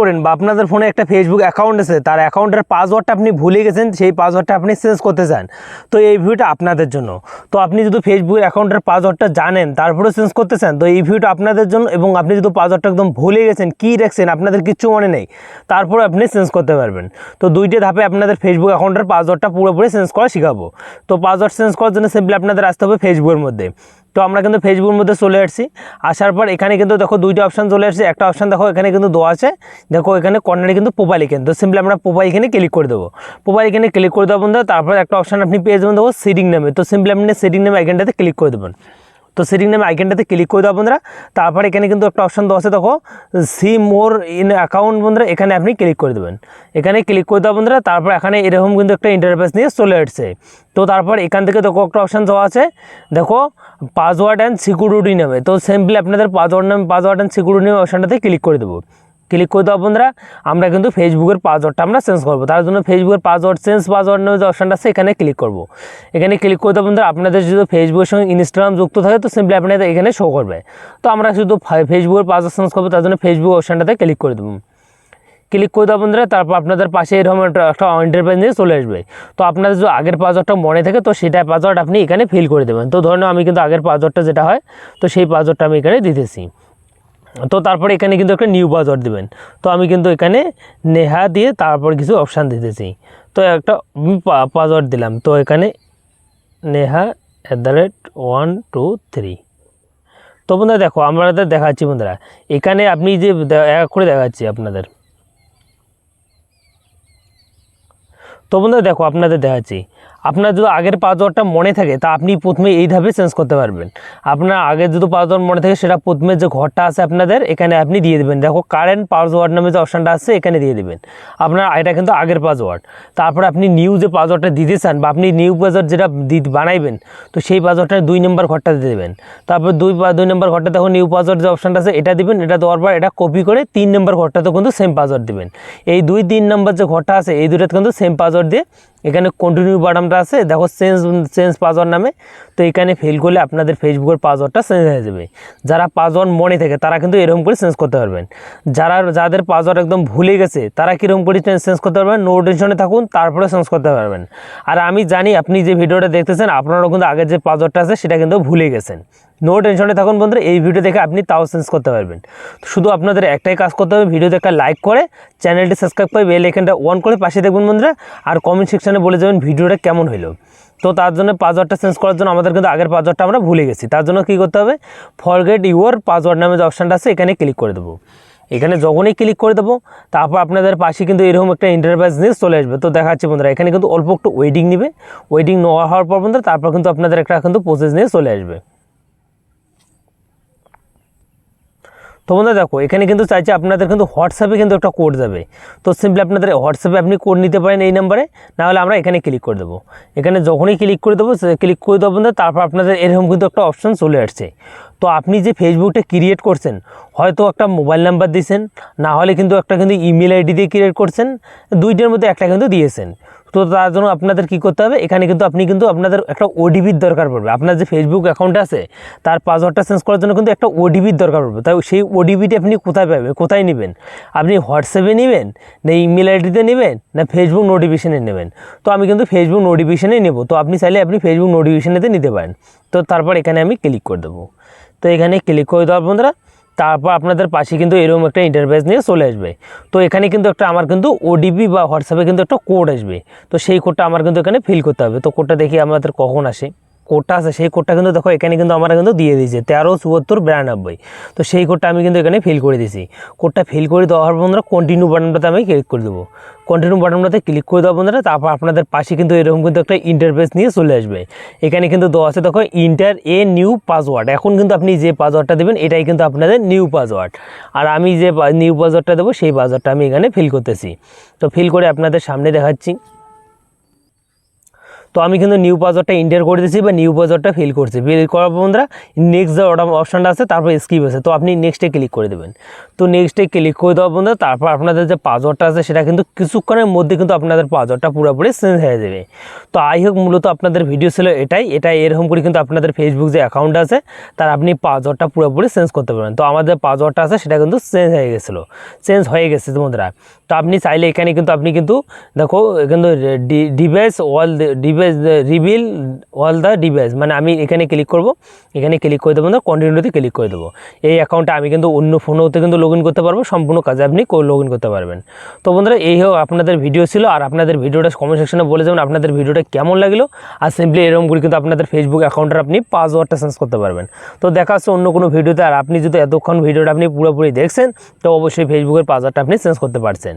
করেন বা আপনাদের ফোনে একটা ফেসবুক অ্যাকাউন্ট আছে, তার অ্যাকাউন্টের পাসওয়ার্ডটা আপনি ভুলে গেছেন, সেই পাসওয়ার্ডটা আপনি চেঞ্জ করতে চান, তো এই ভিডিওটা আপনাদের জন্য। তো আপনি যদি ফেসবুকের অ্যাকাউন্টের পাসওয়ার্ডটা জানেন তারপরেও চেঞ্জ করতে চান, তো এই ভিডিওটা আপনাদের জন্য। এবং আপনি যদি পাসওয়ার্ডটা একদম ভুলে গেছেন, কী রাখছেন আপনাদের কিচ্ছু মনে নেই, তারপরে আপনি চেঞ্জ করতে পারবেন। তো দুইটা ধাপে আপনাদের ফেসবুক অ্যাকাউন্টের পাসওয়ার্ডটা পুরোপুরি চেঞ্জ করা শেখাবো। তো পাসওয়ার্ড চেঞ্জ করার জন্য সিম্পলি আপনাদের আসতে হবে ফেসবুকের মধ্যে। তো আমরা কিন্তু ফেসবুকের মধ্যে চলে আসছি। আসার পর এখানে কিন্তু দেখো দুইটা অপশান চলে আসছে। একটা অপশান দেখো এখানে কিন্তু দেওয়া আছে, দেখো এখানে কর্নারে কিন্তু প্রোফাইল ইকেন। তো সিম্পলি আমরা প্রোফাইল এখানে ক্লিক করে দেবো। প্রোফাইল এখানে ক্লিক করে দেবো বন্ধুরা। তারপর একটা অপশান আপনি পেয়ে যাবেন দেখো সেটিং নামে। তো সিম্পলি আপনি সেটিং নামে আইকনটাতে ক্লিক করে দেবেন। তো সেটিং নামে আইকনটাতে ক্লিক করে দেওয়া বন্ধুরা। তারপর এখানে কিন্তু একটা অপশান দেওয়া আছে দেখো সি মোর ইন অ্যাকাউন্ট বন্ধুরা, এখানে আপনি ক্লিক করে দেবেন। এখানে ক্লিক করে দেওয়া বন্ধুরা। তারপর এখানে এরকম কিন্তু একটা ইন্টারফেস নিয়ে চলে আসছে। তো তারপর এখান থেকে দেখো একটা অপশান দেওয়া আছে দেখো পাসওয়ার্ড অ্যান্ড সিকিউরিটি নামে। তো সিম্পলি আপনাদের পাসওয়ার্ড অ্যান্ড সিকিউরিটি নামে অপশানটাতে ক্লিক করে দেবো। ক্লিক করে দেওয়া বন্ধুরা, আমরা কিন্তু ফেসবুকের পাসওয়ার্ডটা আমরা চেঞ্জ করবো। তার জন্য ফেসবুকের পাসওয়ার্ড নামে যে অপশানটা আছে এখানে ক্লিক করবো। এখানে ক্লিক করে দেওয়া বন্ধুরা, আপনাদের যদি ফেসবুকের সঙ্গে ইনস্টাগ্রাম যুক্ত থাকে তো সিম্পলি আপনাদের এখানে শো করবে। তো আমরা শুধু ফেসবুকের পাসওয়ার্ড চেঞ্জ করবো, তার জন্য ফেসবুক অপশানটাতে ক্লিক করে দেবো। ক্লিক করে দেওয়া বন্ধুরা, তারপর আপনাদের পাশে এরকম একটা ইন্টারফেস নিয়ে চলে আসবে। তো আপনাদের যদি আগের পাসওয়ার্ডটা মনে থাকে তো সেটা পাসওয়ার্ড আপনি এখানে ফিল করে দেবেন। তো ধরুন আমি কিন্তু আগের পাসওয়ার্ডটা যেটা হয় তো সেই পাসওয়ার্ডটা আমি এখানে দিতেছি। তো তারপরে এখানে কিন্তু একটা নিউ পাসওয়ার্ড দেবেন। তো আমি কিন্তু এখানে নেহা দিয়ে তারপর কিছু অপশান দিতেছি। তো একটা পাসওয়ার্ড দিলাম। তো এখানে নেহা @123। তো বন্ধুরা দেখো আমাদের দেখাচ্ছি বন্ধুরা, এখানে আপনি যে এক করে দেখাচ্ছি আপনাদের। তো বন্ধুরা দেখো আপনাদের দেখাচ্ছি, আপনার যদি আগের পাসওয়ার্ডটা মনে থাকে তা আপনি প্রথমে এই ধাপে চেঞ্জ করতে পারবেন। আপনার আগের যদি পাসওয়ার্ড মনে থাকে সেটা প্রথমে যে ঘরটা আছে আপনাদের এখানে আপনি দিয়ে দেবেন। দেখো কারেন্ট পাসওয়ার্ড নামে যে অপশানটা আছে এখানে দিয়ে দেবেন। আপনার এটা কিন্তু আগের পাসওয়ার্ড। তারপর আপনি নিউ যে পাসওয়ার্ডটা দিতে চান বা আপনি নিউ পাসওয়ার্ড যেটা বানাইবেন তো সেই পাসওয়ার্ডটা 2 নম্বর ঘরটা দিয়ে দেবেন। তারপর 2 নম্বর ঘরটা দেখো নিউ পাসওয়ার্ড যে অপশানটা আছে এটা দিবেন। এটা দেওয়ার পর এটা কপি করে 3 নম্বর ঘরটাতে কিন্তু সেম পাসওয়ার্ড দিবেন। এই 2-3 নম্বর যে ঘরটা আছে এই দুটাতে কিন্তু সেম পাসওয়ার্ড দিয়ে এখানে কন্টিনিউ বাটনটা আছে দেখো চেঞ্জ পাসওয়ার্ড নামে। তো এখানে ফিল করলে আপনাদের ফেসবুকের পাসওয়ার্ডটা চেঞ্জ হয়ে যাবে। যারা পাসওয়ার্ড মনে থাকে তারা কিন্তু এরকম করে চেঞ্জ করতে পারবেন। যাদের পাসওয়ার্ড একদম ভুলে গেছে তারা কীরকম করে চেঞ্জ করতে পারবেন, নো টেনশনে থাকুন তারপরে চেঞ্জ করতে পারবেন। আর আমি জানি আপনি যে ভিডিওটা দেখতেছেন আপনারাও কিন্তু আগের যে পাসওয়ার্ডটা আছে সেটা কিন্তু ভুলে গেছেন। নো টেনশনে থাকুন বন্ধুরা, এই ভিডিও দেখে আপনি তাও চেঞ্জ করতে পারবেন। শুধু আপনাদের একটাই কাজ করতে হবে, ভিডিওতে একটা লাইক করে চ্যানেলটি সাবস্ক্রাইব করে বেল আইকনটা অন করে পাশে দেখবেন বন্ধুরা। আর কমেন্ট সেকশনে বলে যাবেন ভিডিওটা কেমন হলো। তো তার জন্য পাসওয়ার্ডটা চেঞ্জ করার জন্য আমাদের কিন্তু আগের পাসওয়ার্ডটা আমরা ভুলে গেছি। তার জন্য কী করতে হবে, ফরগেট ইউর পাসওয়ার্ড নামে যে অপশানটা আছে এখানে ক্লিক করে দেবো। এখানে যখনই ক্লিক করে দেবো তারপর আপনাদের পাশে কিন্তু এরকম একটা ইন্টারফেস নিয়ে চলে আসবে। তো দেখাচ্ছি বন্ধুরা, এখানে কিন্তু অল্প একটু ওয়েটিং নেবে। ওয়েটিং নেওয়া হওয়ার পর বন্ধুরা তারপর কিন্তু আপনাদের একটা কিন্তু প্রসেস নিয়ে চলে আসবে। তো বন্ধুরা দেখো এখানে কিন্তু চাইছে আপনাদের কিন্তু হোয়াটসঅ্যাপে কিন্তু একটা কোড যাবে। তো সিম্পলি আপনাদের হোয়াটসঅ্যাপে আপনি কোড নিতে পারেন এই নাম্বারে, নাহলে আমরা এখানে ক্লিক করে দেবো। এখানে যখনই ক্লিক করে দেবো বন্ধুরা তারপর আপনাদের এরকম কিন্তু একটা অপশান চলে আসছে। তো আপনি যে ফেসবুকটা ক্রিয়েট করছেন হয়তো একটা মোবাইল নাম্বার দিয়েছেন, না হলে কিন্তু একটা কিন্তু ইমেল আইডি দিয়ে ক্রিয়েট করছেন, দুইটার মধ্যে একটা কিন্তু দিয়েছেন। তো তার জন্য আপনাদের কী করতে হবে, এখানে কিন্তু আপনাদের একটা ওটিপির দরকার পড়বে। আপনার যে ফেসবুক অ্যাকাউন্ট আছে তার পাসওয়ার্ডটা চেঞ্জ করার জন্য কিন্তু একটা ওটিপির দরকার পড়বে। তাই সেই ওটিপিটি আপনি কোথায় পাবেন, কোথায় নেবেন, আপনি হোয়াটসঅ্যাপে নেবেন না ইমেল আইডিতে নেবেন না ফেসবুক নোটিফিকেশানে নেবেন। তো আমি কিন্তু ফেসবুক নোটিফিকেশানেই নেব। তো আপনি চাইলে আপনি ফেসবুক নোটিফিকেশানেতে নিতে পারেন। তো তারপর এখানে আমি ক্লিক করে দেবো। তো এখানে ক্লিক করে দেওয়ার বন্ধুরা তারপর আপনাদের পাশে কিন্তু এরকম একটা ইন্টারফেস নিয়ে চলে আসবে। তো এখানে কিন্তু আমার কিন্তু ওটিপি বা হোয়াটসঅ্যাপে কিন্তু একটা কোড আসবে। তো সেই কোডটা আমার কিন্তু এখানে ফিল করতে হবে। তো কোডটা দেখি আমাদের কখন আসে, কোডটা আছে সেই কোডটা কিন্তু দেখো এখানে কিন্তু আমরা কিন্তু দিয়ে দিয়েছে 137492। তো সেই কোডটা আমি কিন্তু এখানে ফিল করে দিয়েছি। কোডটা ফিল করে দেওয়ার বন্ধুরা কন্টিনিউ বাটনটাতে আমি ক্লিক করে দেবো। কন্টিনিউ বাটনটাতে ক্লিক করে দেওয়া বন্ধুরা তারপর আপনাদের পাশে কিন্তু এরকম কিন্তু একটা ইন্টারফেস নিয়ে চলে আসবে। এখানে কিন্তু দেওয়া আছে দেখো ইন্টার এ নিউ পাসওয়ার্ড। এখন কিন্তু আপনি যে পাসওয়ার্ডটা দেবেন এটাই কিন্তু আপনাদের নিউ পাসওয়ার্ড। আর আমি যে নিউ পাসওয়ার্ডটা দেবো সেই পাসওয়ার্ডটা আমি এখানে ফিল করতেছি। তো ফিল করে আপনাদের সামনে দেখাচ্ছি। তো আমি কিন্তু নিউ পাসওয়ার্ডটা এন্টার করে দিয়েছি বা নিউ পাসওয়ার্ডটা ফিল করছি, ফিল করার পর বন্ধুরা নেক্সট যে অপশানটা আছে তারপর স্কিপ আছে, তো আপনি নেক্সটে ক্লিক করে দেবেন। তো নেক্সটে ক্লিক করে দেওয়া বন্ধুরা তারপর আপনাদের যে পাসওয়ার্ডটা আছে সেটা কিন্তু কিছুক্ষণের মধ্যে কিন্তু আপনাদের পাসওয়ার্ডটা পুরোপুরি চেঞ্জ হয়ে যাবে। তো আই হোক মূলত আপনাদের ভিডিও ছিল এটাই এরকম করে কিন্তু আপনাদের ফেসবুক যে অ্যাকাউন্ট আছে তার আপনি পাসওয়ার্ডটা পুরোপুরি চেঞ্জ করতে পারবেন। তো আমাদের পাসওয়ার্ডটা আছে সেটা কিন্তু চেঞ্জ হয়ে গেছে বন্ধুরা। তো আপনি চাইলে এখানে কিন্তু আপনি কিন্তু দেখো কিন্তু device reveal all the device, মানে আমি এখানে ক্লিক করব, এখানে ক্লিক করে দেবো না, কন্টিনিউতে ক্লিক করে দেবো। এই অ্যাকাউন্টটা আমি কিন্তু অন্য ফোনেতে কিন্তু লগ ইন করতে পারবো, সম্পূর্ণ কাজে আপনি লগ ইন করতে পারবেন। তো বন্ধুরা এই হোক আপনাদের ভিডিও ছিল, আর আপনাদের ভিডিওটা কমেন্ট সেকশনে বলে যাবেন আপনাদের ভিডিওটা কেমন লাগলো, আর সিম্পলি এরকম করে কিন্তু আপনাদের ফেসবুক অ্যাকাউন্টের আপনি পাসওয়ার্ডটা চেঞ্জ করতে পারবেন। তো দেখা হচ্ছে অন্য কোনো ভিডিওতে। আর আপনি যদি এতক্ষণ ভিডিওটা আপনি পুরোপুরি দেখছেন তো অবশ্যই ফেসবুকের পাসওয়ার্ডটা আপনি চেঞ্জ করতে পারছেন।